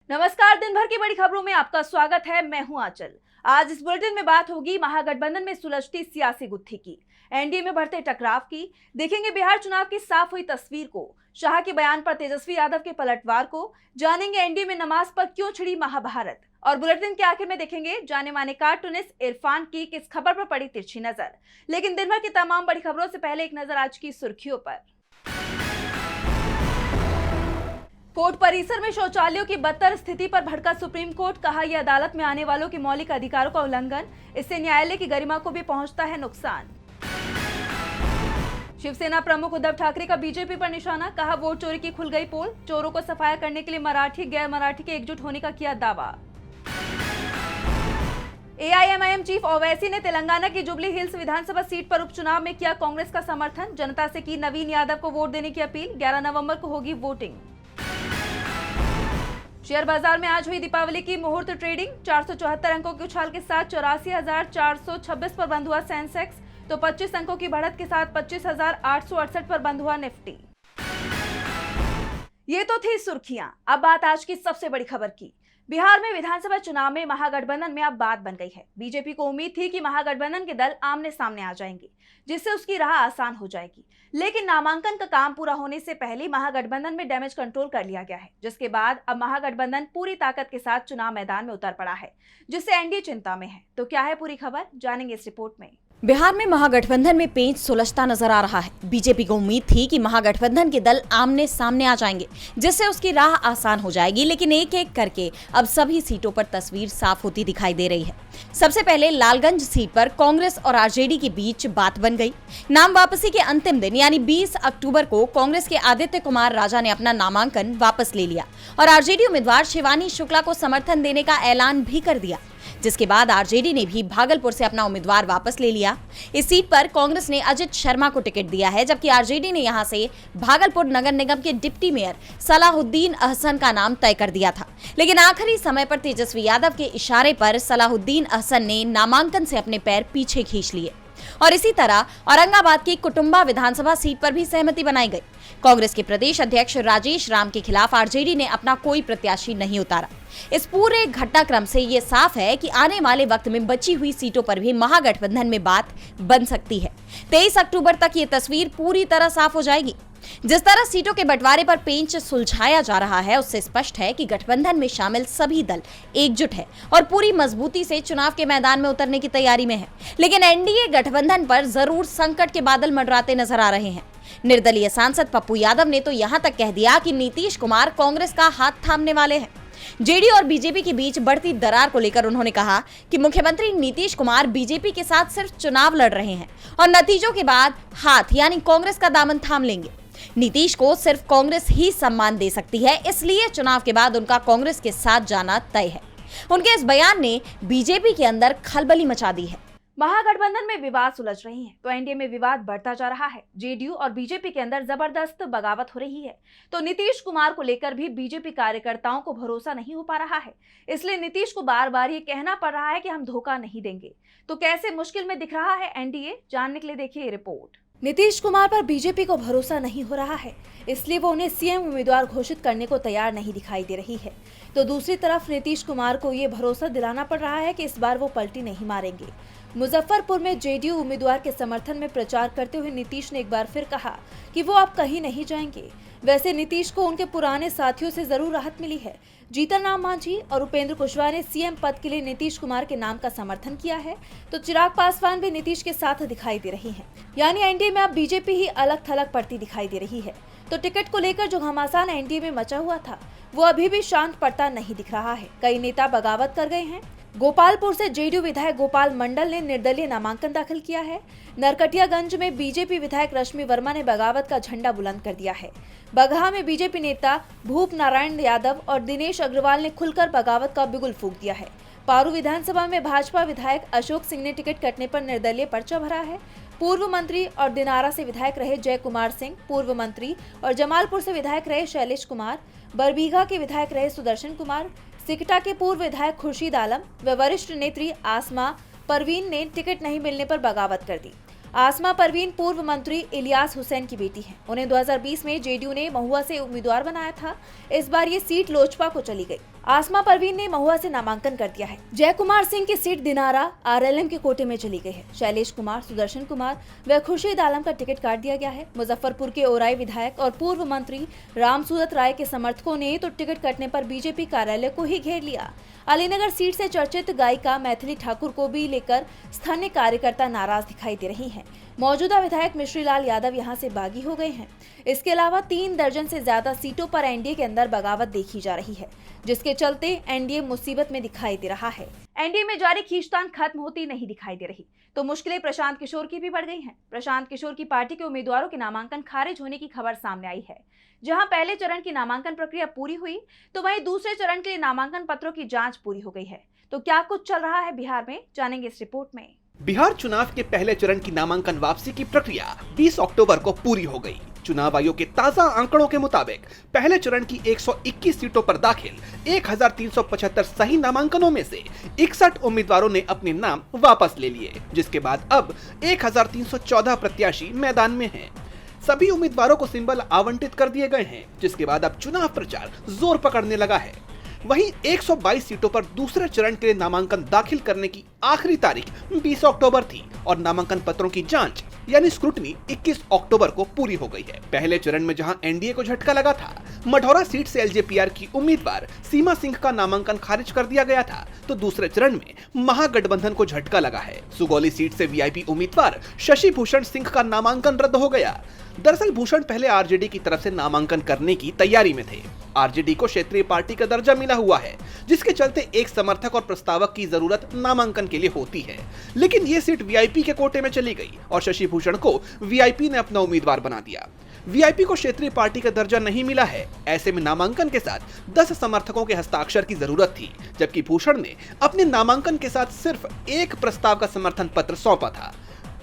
नमस्कार, दिन भर की बड़ी खबरों में आपका स्वागत है। मैं हूं आंचल। आज इस बुलेटिन में बात होगी महागठबंधन में सुलझती सियासी गुत्थी की, एनडीए में बढ़ते टकराव की, देखेंगे बिहार चुनाव की साफ हुई तस्वीर को, शाह के बयान पर तेजस्वी यादव के पलटवार को, जानेंगे एनडीए में नमाज पर क्यों छिड़ी महाभारत, और बुलेटिन के आखिर में देखेंगे जाने माने कार्टूनिस्ट इरफान की किस खबर पर पड़ी तिरछी नजर। लेकिन दिन भर की तमाम बड़ी खबरों से पहले एक नजर आज की सुर्खियों पर। कोर्ट परिसर में शौचालयों की बदतर स्थिति पर भड़का सुप्रीम कोर्ट, कहा यह अदालत में आने वालों के मौलिक अधिकारों का उल्लंघन, इससे न्यायालय की गरिमा को भी पहुंचता है नुकसान। शिवसेना प्रमुख उद्धव ठाकरे का बीजेपी पर निशाना, कहा वोट चोरी की खुल गई पोल, चोरों को सफाया करने के लिए मराठी गैर मराठी के एकजुट होने का किया दावा। एआईएमआईएम चीफ ओवैसी ने तेलंगाना की जुबली हिल्स विधानसभा सीट पर उपचुनाव में किया कांग्रेस का समर्थन, जनता से की नवीन यादव को वोट देने की अपील, 11 नवंबर को होगी वोटिंग। शेयर बाजार में आज हुई दीपावली की मुहूर्त ट्रेडिंग, 474 अंकों के उछाल के साथ 84,426 पर बंद हुआ सेंसेक्स, तो 25 अंकों की बढ़त के साथ 25,868 पर बंद हुआ निफ्टी। ये तो थी सुर्खियां। अब बात आज की सबसे बड़ी खबर की। बिहार में विधानसभा चुनाव में महागठबंधन में अब बात बन गई है। बीजेपी को उम्मीद थी कि महागठबंधन के दल आमने सामने आ जाएंगे, जिससे उसकी राह आसान हो जाएगी। लेकिन नामांकन का काम पूरा होने से पहले महागठबंधन में डैमेज कंट्रोल कर लिया गया है, जिसके बाद अब महागठबंधन पूरी ताकत के साथ चुनाव मैदान में उतर पड़ा है, जिससे एनडीए चिंता में है। तो क्या है पूरी खबर, जानेंगे इस रिपोर्ट में। बिहार में महागठबंधन में पेंच सुलझता नजर आ रहा है। बीजेपी को उम्मीद थी कि महागठबंधन के दल आमने सामने आ जाएंगे, जिससे उसकी राह आसान हो जाएगी, लेकिन एक एक करके अब सभी सीटों पर तस्वीर साफ होती दिखाई दे रही है। सबसे पहले लालगंज सीट पर कांग्रेस और आरजेडी के बीच बात बन गई। नाम वापसी के अंतिम दिन यानी 20 अक्टूबर को कांग्रेस के आदित्य कुमार राजा ने अपना नामांकन वापस ले लिया और आरजेडी उम्मीदवार शिवानी शुक्ला को समर्थन देने का ऐलान भी कर दिया, जिसके बाद आरजेडी ने भी भागलपुर से अपना उम्मीदवार वापस ले लिया। इस सीट पर कांग्रेस ने अजित शर्मा को टिकट दिया है, जबकि आरजेडी ने यहां से भागलपुर नगर निगम के डिप्टी मेयर सलाहुद्दीन अहसन का नाम तय कर दिया था। लेकिन आखिरी समय पर तेजस्वी यादव के इशारे पर सलाहुद्दीन अहसन ने नामांकन से अपने पैर पीछे खींच लिए और इसी तरह औरंगाबाद की कुटुंबा विधानसभा सीट पर भी सहमति बनाई गई। कांग्रेस के प्रदेश अध्यक्ष राजेश राम के खिलाफ आरजेडी ने अपना कोई प्रत्याशी नहीं उतारा। इस पूरे घटनाक्रम से ये साफ है कि आने वाले वक्त में बची हुई सीटों पर भी महागठबंधन में बात बन सकती है। 23 अक्टूबर तक ये तस्वीर पूरी तरह साफ हो जाएगी। जिस तरह सीटों के बंटवारे पर पेंच सुलझाया जा रहा है, उससे स्पष्ट है कि गठबंधन में शामिल सभी दल एकजुट है और पूरी मजबूती से चुनाव के मैदान में उतरने की तैयारी में है। लेकिन एनडीए गठबंधन पर जरूर संकट के बादल मंडराते नजर आ रहे हैं। निर्दलीय सांसद पप्पू यादव ने तो यहां तक कह दिया कि नीतीश कुमार कांग्रेस का हाथ थामने वाले हैं। जेडीयू और बीजेपी के बीच बढ़ती दरार को लेकर उन्होंने कहा कि मुख्यमंत्री नीतीश कुमार बीजेपी के साथ सिर्फ चुनाव लड़ रहे हैं और नतीजों के बाद हाथ यानी कांग्रेस का दामन थाम लेंगे। नीतीश को सिर्फ कांग्रेस ही सम्मान दे सकती है, इसलिए चुनाव के बाद उनका कांग्रेस के साथ जाना तय है। उनके इस बयान ने बीजेपी के अंदर खलबली मचा दी है। महागठबंधन में विवाद सुलझ रही हैं, तो एनडीए में विवाद बढ़ता जा रहा है। जेडीयू और बीजेपी के अंदर जबरदस्त बगावत हो रही है, तो नीतीश कुमार को लेकर भी बीजेपी कार्यकर्ताओं को भरोसा नहीं हो पा रहा है। इसलिए नीतीश को बार बार ये कहना पड़ रहा है कि हम धोखा नहीं देंगे। तो कैसे मुश्किल में दिख रहा है एनडीए, जानने के लिए देखिए ये रिपोर्ट। नीतीश कुमार पर बीजेपी को भरोसा नहीं हो रहा है, इसलिए वो उन्हें सीएम उम्मीदवार घोषित करने को तैयार नहीं दिखाई दे रही है। तो दूसरी तरफ नीतीश कुमार को ये भरोसा दिलाना पड़ रहा है कि इस बार वो पलटी नहीं मारेंगे। मुजफ्फरपुर में जेडीयू उम्मीदवार के समर्थन में प्रचार करते हुए नीतीश ने एक बार फिर कहा कि वो अब कहीं नहीं जाएंगे। वैसे नीतीश को उनके पुराने साथियों से जरूर राहत मिली है। जीतन राम मांझी और उपेंद्र कुशवाहा ने सीएम पद के लिए नीतीश कुमार के नाम का समर्थन किया है, तो चिराग पासवान भी नीतीश के साथ दिखाई दे रही हैं। यानी एनडीए में अब बीजेपी ही अलग थलग पड़ती दिखाई दे रही है। तो टिकट को लेकर जो घमासान एनडीए में मचा हुआ था, वो अभी भी शांत पड़ता नहीं दिख रहा है। कई नेता बगावत कर गए हैं। गोपालपुर से जेडीयू विधायक गोपाल मंडल ने निर्दलीय नामांकन दाखिल किया है। नरकटियागंज में बीजेपी विधायक रश्मि वर्मा ने बगावत का झंडा बुलंद कर दिया है। बगहा में बीजेपी नेता भूप नारायण यादव और दिनेश अग्रवाल ने खुलकर बगावत का बिगुल फूंक दिया है। पारू विधानसभा में भाजपा विधायक अशोक सिंह ने टिकट कटने पर निर्दलीय पर्चा भरा है। पूर्व मंत्री और दिनारा से विधायक रहे जय कुमार सिंह, पूर्व मंत्री और जमालपुर से विधायक रहे शैलेश कुमार, बरबीघा के विधायक रहे सुदर्शन कुमार, सिकटा के पूर्व विधायक खुर्शीद आलम व वरिष्ठ नेत्री आसमा परवीन ने टिकट नहीं मिलने पर बगावत कर दी। आसमा परवीन पूर्व मंत्री इलियास हुसैन की बेटी हैं। उन्हें 2020 में जेडीयू ने महुआ से उम्मीदवार बनाया था। इस बार ये सीट लोजपा को चली गई। आसमा परवीन ने महुआ से नामांकन कर दिया है। जय कुमार सिंह की सीट दिनारा आरएलएम के कोटे में चली गई है। शैलेश कुमार, सुदर्शन कुमार व खुर्शीद आलम का टिकट काट दिया गया है। मुजफ्फरपुर के ओराई विधायक और पूर्व मंत्री रामसूरत राय के समर्थकों ने तो टिकट कटने पर बीजेपी कार्यालय को ही घेर लिया। अलीनगर सीट से चर्चित गायिका मैथिली ठाकुर को भी लेकर स्थानीय कार्यकर्ता नाराज दिखाई दे रही हैं। मौजूदा विधायक मिश्रीलाल यादव यहां से बागी हो गए हैं। इसके अलावा 3 दर्जन से ज्यादा सीटों पर एनडीए के अंदर बगावत देखी जा रही है, जिसके चलते एनडीए मुसीबत में दिखाई दे रहा है। एनडीए में जारी खींचतान खत्म होती नहीं दिखाई दे रही, तो मुश्किलें प्रशांत किशोर की भी बढ़ गई हैं। प्रशांत किशोर की पार्टी के उम्मीदवारों के नामांकन खारिज होने की खबर सामने आई है। जहां पहले चरण की नामांकन प्रक्रिया पूरी हुई, तो वहीं दूसरे चरण के लिए नामांकन पत्रों की जांच पूरी हो गई है। तो क्या कुछ चल रहा है बिहार में, जानेंगे इस रिपोर्ट में। बिहार चुनाव के पहले चरण की नामांकन वापसी की प्रक्रिया 20 अक्टूबर को पूरी हो गई। चुनाव आयोग के ताजा आंकड़ों के मुताबिक पहले चरण की 121 सीटों पर दाखिल 1375 सही नामांकनों में से 61 उम्मीदवारों ने अपने नाम वापस ले लिए, जिसके बाद अब 1314 प्रत्याशी मैदान में हैं। सभी उम्मीदवारों को सिंबल आवंटित कर दिए गए हैं, जिसके बाद अब चुनाव प्रचार जोर पकड़ने लगा है। वहीं 122 सीटों पर दूसरे चरण के लिए नामांकन दाखिल करने की आखिरी तारीख 20 अक्टूबर थी और नामांकन पत्रों की जांच यानी स्क्रूटनी 21 अक्टूबर को पूरी हो गई है। पहले चरण में जहां एनडीए को झटका लगा था, मढ़ौरा सीट से एलजेपीआर की उम्मीदवार सीमा सिंह का नामांकन खारिज कर दिया गया था, तो दूसरे चरण में महागठबंधन को झटका लगा है। सुगौली सीट से वीआईपी उम्मीदवार शशि भूषण सिंह का नामांकन रद्द हो गया। दरअसल भूषण पहले आरजेडी की तरफ से नामांकन करने की तैयारी में थे। आरजेडी को क्षेत्रीय पार्टी का दर्जा मिला हुआ है, जिसके चलते एक समर्थक और प्रस्तावक की जरूरत नामांकन के लिए होती है। लेकिन ये सीट वीआईपी के कोटे में चली गई और शशि भूषण को वीआईपी ने अपना उम्मीदवार बना दिया। वीआईपी को क्षेत्रीय पार्टी का दर्जा नहीं मिला है, ऐसे में नामांकन के साथ 10 समर्थकों के हस्ताक्षर की जरूरत थी, जबकि भूषण ने अपने नामांकन के साथ सिर्फ एक प्रस्ताव का समर्थन पत्र सौंपा था।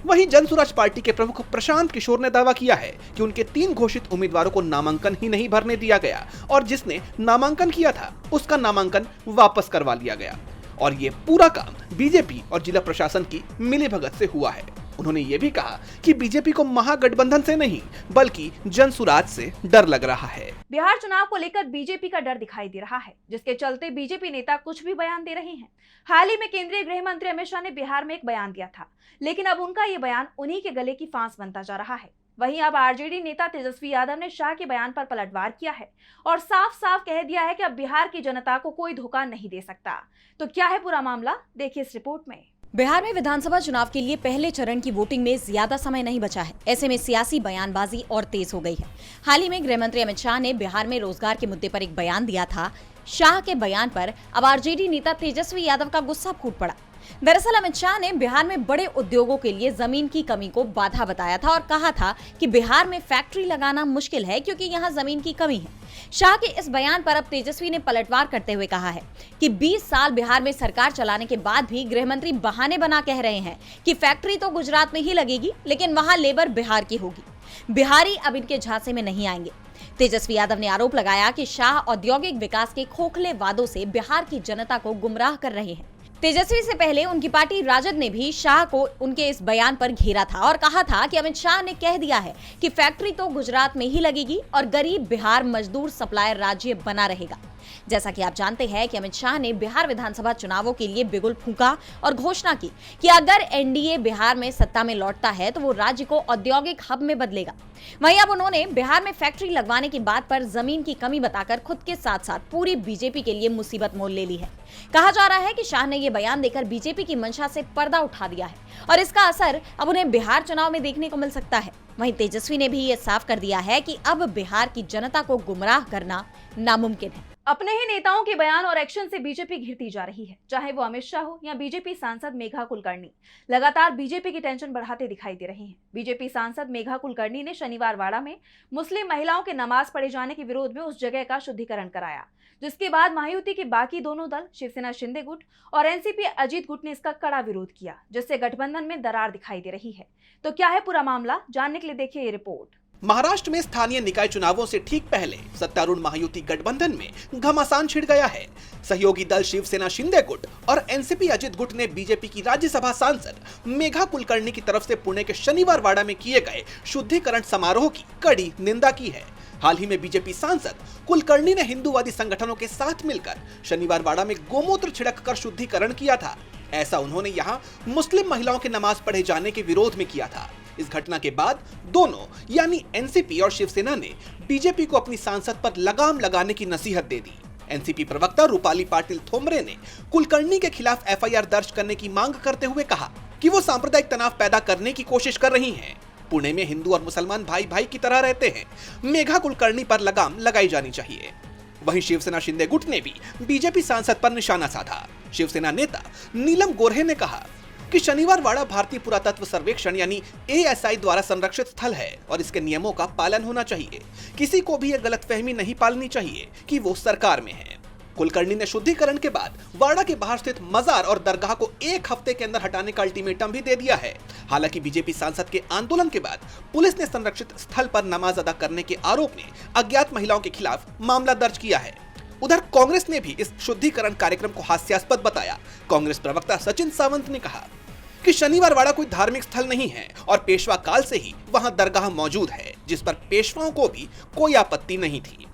वहीं जनसुराज पार्टी के प्रमुख प्रशांत किशोर ने दावा किया है कि उनके 3 घोषित उम्मीदवारों को नामांकन ही नहीं भरने दिया गया और जिसने नामांकन किया था उसका नामांकन वापस करवा लिया गया और ये पूरा काम बीजेपी और जिला प्रशासन की मिलीभगत से हुआ है। उन्होंने ये भी कहा कि बीजेपी को महागठबंधन से नहीं बल्कि जनसुराज से डर लग रहा है। बिहार चुनाव को लेकर बीजेपी का डर दिखाई दे रहा है, जिसके चलते बीजेपी नेता कुछ भी बयान दे रहे हैं। हाल ही में केंद्रीय गृह मंत्री अमित शाह ने बिहार में एक बयान दिया था, लेकिन अब उनका ये बयान उन्हीं के गले की फांस बनता जा रहा है। वहीं अब आरजेडी नेता तेजस्वी यादव ने शाह के बयान पर पलटवार किया है और साफ साफ कह दिया है कि अब बिहार की जनता को कोई धोखा नहीं दे सकता। तो क्या है पूरा मामला, देखिए इस रिपोर्ट में। बिहार में विधानसभा चुनाव के लिए पहले चरण की वोटिंग में ज्यादा समय नहीं बचा है। ऐसे में सियासी बयानबाजी और तेज हो गई है। हाल ही में गृह मंत्री अमित शाह ने बिहार में रोजगार के मुद्दे पर एक बयान दिया था। शाह के बयान पर अब आरजेडी नेता तेजस्वी यादव का गुस्सा फूट पड़ा। दरअसल अमित शाह ने बिहार में बड़े उद्योगों के लिए जमीन की कमी को बाधा बताया था और कहा था कि बिहार में फैक्ट्री लगाना मुश्किल है क्योंकि यहाँ जमीन की कमी है। शाह के इस बयान पर अब तेजस्वी ने पलटवार करते हुए कहा है कि 20 साल बिहार में सरकार चलाने के बाद भी गृह मंत्री बहाने बना कह रहे हैं कि फैक्ट्री तो गुजरात में ही लगेगी, लेकिन वहां लेबर बिहार की होगी। बिहारी अब इनके झांसे में नहीं आएंगे। तेजस्वी यादव ने आरोप लगाया कि शाह औद्योगिक विकास के खोखले वादों से बिहार की जनता को गुमराह कर रहे हैं। तेजस्वी से पहले उनकी पार्टी राजद ने भी शाह को उनके इस बयान पर घेरा था और कहा था कि अमित शाह ने कह दिया है कि फैक्ट्री तो गुजरात में ही लगेगी और गरीब बिहार मजदूर सप्लायर राज्य बना रहेगा। जैसा कि आप जानते हैं कि अमित शाह ने बिहार विधानसभा चुनावों के लिए बिगुल फूंका और घोषणा की कि अगर एनडीए बिहार में सत्ता में लौटता है तो वो राज्य को औद्योगिक हब में बदलेगा। वहीं अब उन्होंने बिहार में फैक्ट्री लगवाने की बात पर जमीन की कमी बताकर खुद के साथ साथ पूरी बीजेपी के लिए मुसीबत मोल ले ली है। कहा जा रहा है कि शाह ने ये बयान देकर बीजेपी की मंशा से पर्दा उठा दिया है और इसका असर अब उन्हें बिहार चुनाव में देखने को मिल सकता है। वहीं तेजस्वी ने भी ये साफ कर दिया है कि अब बिहार की जनता को गुमराह करना नामुमकिन है। अपने ही नेताओं के बयान और एक्शन से बीजेपी घिरती जा रही है, चाहे वो अमित शाह हो या बीजेपी सांसद मेघा कुलकर्णी लगातार बीजेपी की टेंशन बढ़ाते दिखाई दे रहे हैं। बीजेपी सांसद मेघा कुलकर्णी ने शनिवार वाड़ा में मुस्लिम महिलाओं के नमाज पढ़े जाने के विरोध में उस जगह का शुद्धिकरण कराया, जिसके बाद महायुति के बाकी दोनों दल शिवसेना शिंदे गुट और एनसीपी अजीत गुट ने इसका कड़ा विरोध किया, जिससे गठबंधन में दरार दिखाई दे रही है। तो क्या है पूरा मामला, जानने के लिए देखिए ये रिपोर्ट। महाराष्ट्र में स्थानीय निकाय चुनावों से ठीक पहले सत्तारूढ़ महायुति गठबंधन में घमासान छिड़ गया है। सहयोगी दल शिवसेना शिंदे गुट और एनसीपी अजित गुट ने बीजेपी की राज्यसभा सांसद मेघा कुलकर्णी की तरफ से पुणे के शनिवार वाड़ा में किए गए शुद्धिकरण समारोह की कड़ी निंदा की है। हाल ही में बीजेपी सांसद कुलकर्णी ने हिंदूवादी संगठनों के साथ मिलकर शनिवार वाड़ा में गोमूत्र छिड़क कर शुद्धिकरण किया था। ऐसा उन्होंने यहाँ मुस्लिम महिलाओं के नमाज पढ़े जाने के विरोध में किया था। इस घटना के बाद दोनों यानी एनसीपी और शिवसेना ने बीजेपी को अपनी सांसद पर लगाम लगाने की नसीहत दे दी। एनसीपी प्रवक्ता रूपाली पाटिल थोमरे ने कुलकर्णी के खिलाफ एफआईआर दर्ज करने की मांग करते हुए कहा कि वो सांप्रदायिक तनाव पैदा करने की कोशिश कर रही हैं। पुणे में हिंदू और मुसलमान भाई भाई की तरह रहते हैं। मेघा कुलकर्णी पर लगाम लगाई जानी चाहिए। वहीं शिवसेना शिंदे गुट ने भी बीजेपी सांसद पर निशाना साधा। शिवसेना नेता नीलम गोऱ्हे ने कहा कि शनिवार वाड़ा भारतीय पुरातत्व सर्वेक्षण यानी ASI द्वारा संरक्षित स्थल है और इसके नियमों का पालन होना चाहिए। किसी को भी यह गलतफहमी नहीं पालनी चाहिए कि वो सरकार में है। कुलकर्णी ने शुद्धिकरण के बाद वाड़ा के बाहर स्थित मजार और दरगाह को 1 हफ्ते के अंदर हटाने का अल्टीमेटम भी दे दिया है। हालांकि बीजेपी सांसद के आंदोलन के बाद पुलिस ने संरक्षित स्थल पर नमाज अदा करने के आरोप में अज्ञात महिलाओं के खिलाफ मामला दर्ज किया है। उधर कांग्रेस ने भी इस शुद्धिकरण कार्यक्रम को हास्यास्पद बताया। कांग्रेस प्रवक्ता सचिन सावंत ने कहा कि शनिवार वाड़ा कोई धार्मिक स्थल नहीं है और पेशवा काल से ही वहां दरगाह मौजूद है, जिस पर पेशवाओं को भी कोई आपत्ति नहीं थी।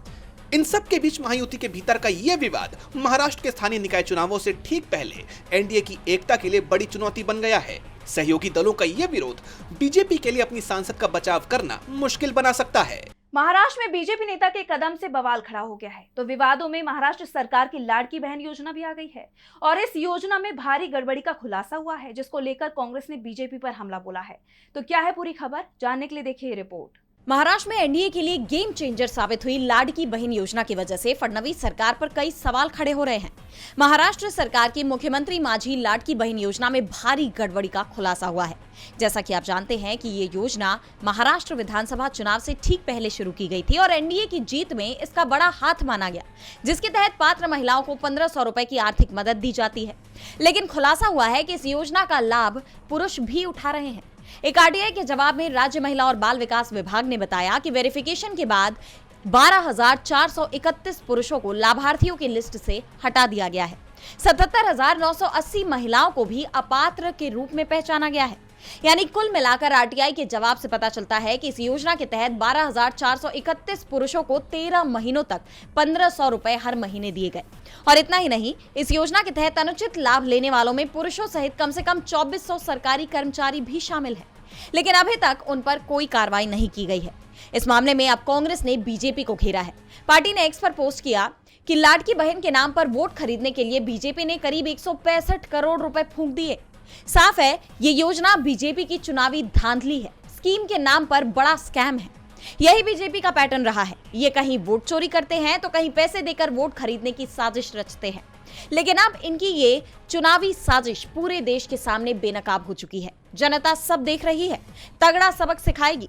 इन सब के बीच महायुति के भीतर का यह विवाद महाराष्ट्र के स्थानीय निकाय चुनावों से ठीक पहले एनडीए की एकता के लिए बड़ी चुनौती बन गया है। सहयोगी दलों का यह विरोध बीजेपी के लिए अपनी सांसद का बचाव करना मुश्किल बना सकता है। महाराष्ट्र में बीजेपी नेता के कदम से बवाल खड़ा हो गया है तो विवादों में महाराष्ट्र सरकार की लाड़की बहन योजना भी आ गई है और इस योजना में भारी गड़बड़ी का खुलासा हुआ है, जिसको लेकर कांग्रेस ने बीजेपी पर हमला बोला है। तो क्या है पूरी खबर, जानने के लिए देखिए ये रिपोर्ट। महाराष्ट्र में एनडीए के लिए गेम चेंजर साबित हुई लाड़की बहन योजना की वजह से फडणवीस सरकार पर कई सवाल खड़े हो रहे हैं। महाराष्ट्र सरकार की मुख्यमंत्री माझी लाड़की बहन योजना में भारी गड़बड़ी का खुलासा हुआ है। जैसा कि आप जानते हैं कि ये योजना महाराष्ट्र विधानसभा चुनाव से ठीक पहले शुरू की गई थी और एनडीए की जीत में इसका बड़ा हाथ माना गया, जिसके तहत पात्र महिलाओं को 1500 रुपए की आर्थिक मदद दी जाती है। लेकिन खुलासा हुआ है कि इस योजना का लाभ पुरुष भी उठा रहे हैं। एक आरटीआई के जवाब में राज्य महिला और बाल विकास विभाग ने बताया कि वेरिफिकेशन के बाद 12,431 पुरुषों को लाभार्थियों की लिस्ट से हटा दिया गया है। 77,980 महिलाओं को भी अपात्र के रूप में पहचाना गया है। यानी कुल मिलाकर आरटीआई के जवाब से पता चलता है कि इस योजना के तहत 12,431 पुरुषों को 13 महीनों तक 1500 रुपए हर महीने दिए गए। और इतना ही नहीं, इस योजना के तहत अनुचित लाभ लेने वालों में पुरुषों सहित कम से कम 2400 सरकारी कर्मचारी भी शामिल हैं। लेकिन अभी तक उन पर कोई कार्रवाई नहीं की गई है। इस मामले में अब कांग्रेस ने बीजेपी को घेरा है। पार्टी ने एक्स पर पोस्ट किया कि लाड़की बहन के नाम पर वोट खरीदने के लिए बीजेपी ने करीब 165 करोड़ रुपए फूंक दिए। साफ है, ये योजना बीजेपी की चुनावी धांधली है। स्कीम के नाम पर बड़ा स्कैम है। यही बीजेपी का पैटर्न रहा है। ये कहीं वोट चोरी करते हैं तो कहीं पैसे देकर वोट खरीदने की साजिश रचते हैं। लेकिन अब इनकी ये चुनावी साजिश पूरे देश के सामने बेनकाब हो चुकी है। जनता सब देख रही है, तगड़ा सबक सिखाएगी।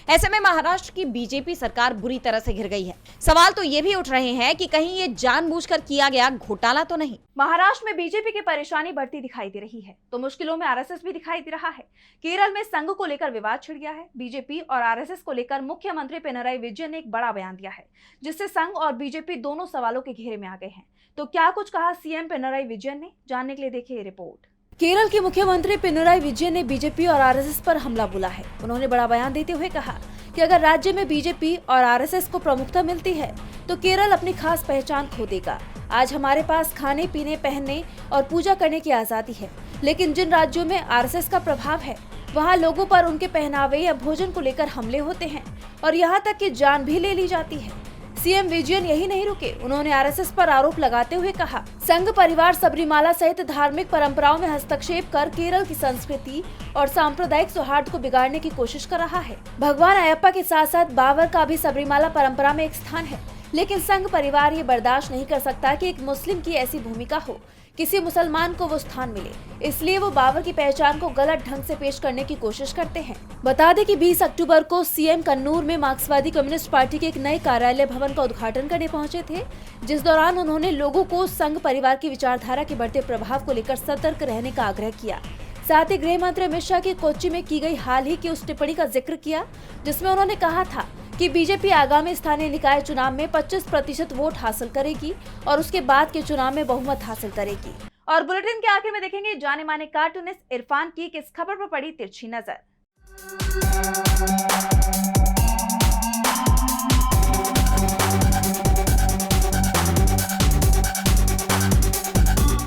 ऐसे में महाराष्ट्र की बीजेपी सरकार बुरी तरह से घिर गई है। सवाल तो ये भी उठ रहे हैं कि कहीं ये जानबूझकर किया गया घोटाला तो नहीं। महाराष्ट्र में बीजेपी की परेशानी बढ़ती दिखाई दे रही है तो मुश्किलों में आरएसएस भी दिखाई दे रहा है। केरल में संघ को लेकर विवाद छिड़ गया है। बीजेपी और आरएसएस को लेकर मुख्यमंत्री पिनराई विजयन ने एक बड़ा बयान दिया है, जिससे संघ और बीजेपी दोनों सवालों के घेरे में आ गए हैं। तो क्या कुछ कहा सीएम पिनराई विजयन ने, जानने के लिए देखिए ये रिपोर्ट। केरल के मुख्यमंत्री पिनराई विजयन ने बीजेपी और आरएसएस पर हमला बोला है। उन्होंने बड़ा बयान देते हुए कहा कि अगर राज्य में बीजेपी और आरएसएस को प्रमुखता मिलती है तो केरल अपनी खास पहचान खो देगा। आज हमारे पास खाने पीने, पहनने और पूजा करने की आजादी है, लेकिन जिन राज्यों में आरएसएस का प्रभाव है वहाँ लोगों पर उनके पहनावे या भोजन को लेकर हमले होते हैं और यहाँ तक कि जान भी ले ली जाती है। सीएम विजयन यही नहीं रुके। उन्होंने आरएसएस पर आरोप लगाते हुए कहा, संघ परिवार सबरीमाला सहित धार्मिक परंपराओं में हस्तक्षेप कर केरल की संस्कृति और सांप्रदायिक सौहार्द को बिगाड़ने की कोशिश कर रहा है। भगवान अयप्पा के साथ साथ बाबर का भी सबरीमाला परंपरा में एक स्थान है, लेकिन संघ परिवार ये बर्दाश्त नहीं कर सकता कि एक मुस्लिम की ऐसी भूमिका हो, किसी मुसलमान को वो स्थान मिले, इसलिए वो बाबर की पहचान को गलत ढंग से पेश करने की कोशिश करते हैं। बता दें कि 20 अक्टूबर को सीएम कन्नूर में मार्क्सवादी कम्युनिस्ट पार्टी के एक नए कार्यालय भवन का उद्घाटन करने पहुंचे थे, जिस दौरान उन्होंने लोगों को संघ परिवार की विचारधारा के बढ़ते प्रभाव को लेकर सतर्क रहने का आग्रह किया। साथ ही गृह मंत्री अमित शाह की कोच्चि में की गई हाल ही की उस टिप्पणी का जिक्र किया जिसमें उन्होंने कहा था कि बीजेपी आगामी स्थानीय निकाय चुनाव में 25% वोट हासिल करेगी और उसके बाद के चुनाव में बहुमत हासिल करेगी। और बुलेटिन के आखिर में देखेंगे जाने माने कार्टूनिस्ट इरफान की किस खबर पर पड़ी तिरछी नजर।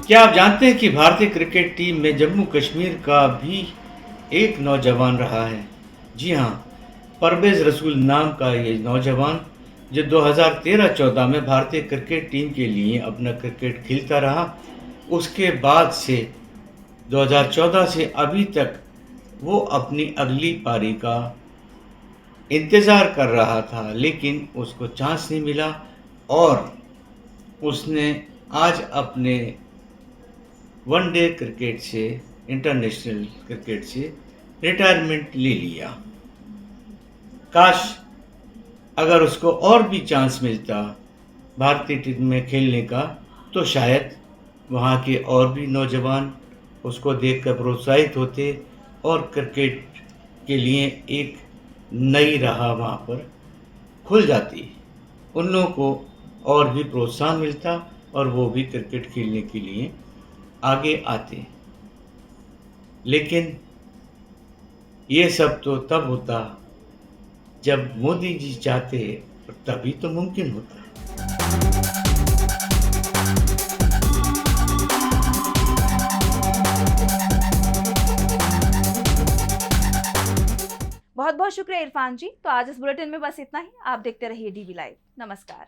क्या आप जानते हैं कि भारतीय क्रिकेट टीम में जम्मू कश्मीर का भी एक नौजवान रहा है? जी हाँ, परवेज रसूल नाम का ये नौजवान जो 2013-14 में भारतीय क्रिकेट टीम के लिए अपना क्रिकेट खेलता रहा, उसके बाद से 2014 से अभी तक वो अपनी अगली पारी का इंतज़ार कर रहा था, लेकिन उसको चांस नहीं मिला और उसने आज अपने वनडे क्रिकेट से, इंटरनेशनल क्रिकेट से रिटायरमेंट ले लिया। काश अगर उसको और भी चांस मिलता भारतीय टीम में खेलने का, तो शायद वहाँ के और भी नौजवान उसको देखकर प्रोत्साहित होते और क्रिकेट के लिए एक नई राह वहाँ पर खुल जाती। उन लोगों को और भी प्रोत्साहन मिलता और वो भी क्रिकेट खेलने के लिए आगे आते। लेकिन ये सब तो तब होता जब मोदी जी चाहते, तभी तो मुमकिन होता है। बहुत बहुत शुक्रिया इरफान जी। तो आज इस बुलेटिन में बस इतना ही। आप देखते रहिए डीवी लाइव। नमस्कार।